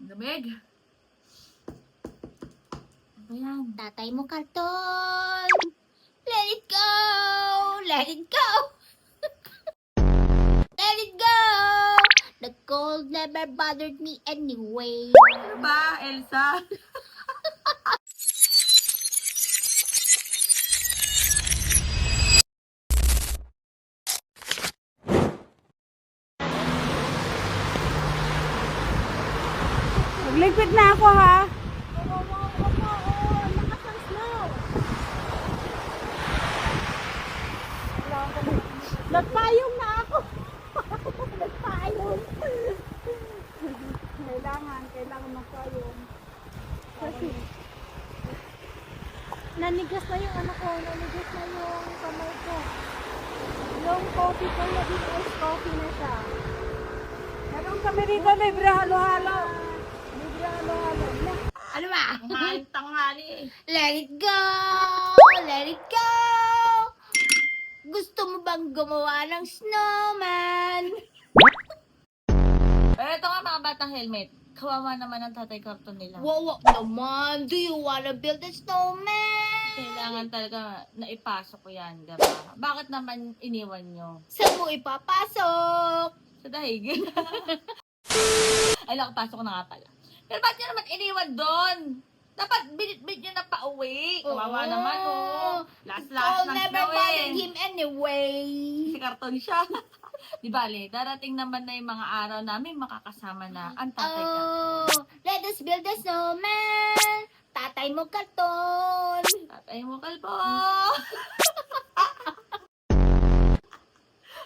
Lamig. Ano yan? Tatay mo karton. Let it go! Let it go! Let it go! The cold never bothered me anyway. Ano ba, Elsa? Magligpit na ako ha. Nagpayong na ako. Nagpayong. Kailangan magpayong. Kasi nanigas na yung ano ko, nanigas na yung kamay ko. Yung coffee ko na din ice coffee na siya. Meron kami rito, libre halo-halo. Libre halo-halo. Ano ba? Tanghali. Let it go! Let it go! Gusto mo bang gumawa ng snowman? Pero ito nga mga batang helmet. Kawawa naman ang tatay karton nila. Wow naman! Do you wanna build a snowman? Kailangan talaga na ipasok ko yan, diba? Bakit naman iniwan nyo? Saan mo ipapasok? Sa dahig. Ay, nakapasok na nga pala. Pero ba't nyo naman iniwan doon? Dapat binit-bit nyo na pauwi. Kawawa naman, oh. Last I'll ng never snow bother eh. him anyway. Si karton siya. Di bale, darating naman na yung mga araw namin makakasama na ang tatay ka. Oh, let us build a snowman. Tatay mo karton. Tatay mo kalbo.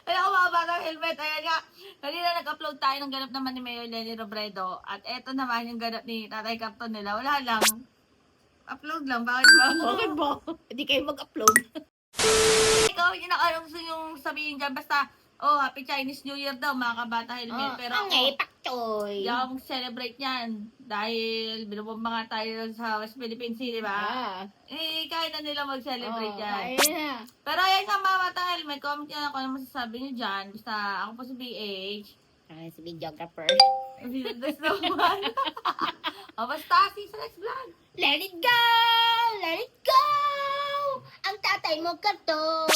Alam ko mga batang helmet. Ayan nga. Kanina nag-upload tayo ng ganap naman ni Mayor Lenny Robredo. At eto naman yung ganap ni Tatay Karton nila. Wala lang. Upload lang. Bakit ba? Bakit ba? Hindi kayo mag-upload. Ikaw yung nakarong gusto yung sabihin dyan. Basta, oh, Happy Chinese New Year daw mga kabata helmet. Pero ang ako, pakchoy. hindi ako mag-celebrate yan. Dahil binubomba nga tayo sa West Philippine Sea, di ba? Eh, kaya na nila mag-celebrate yan. Ayun na. Pero ayan nga mga batang helmet, comment nyo na kung ano masasabi nyo dyan. Basta ako po si BH. Si videographer. This naman. O basta, see you sa next vlog. Let it go! Let it go! Ang tatay mo karton.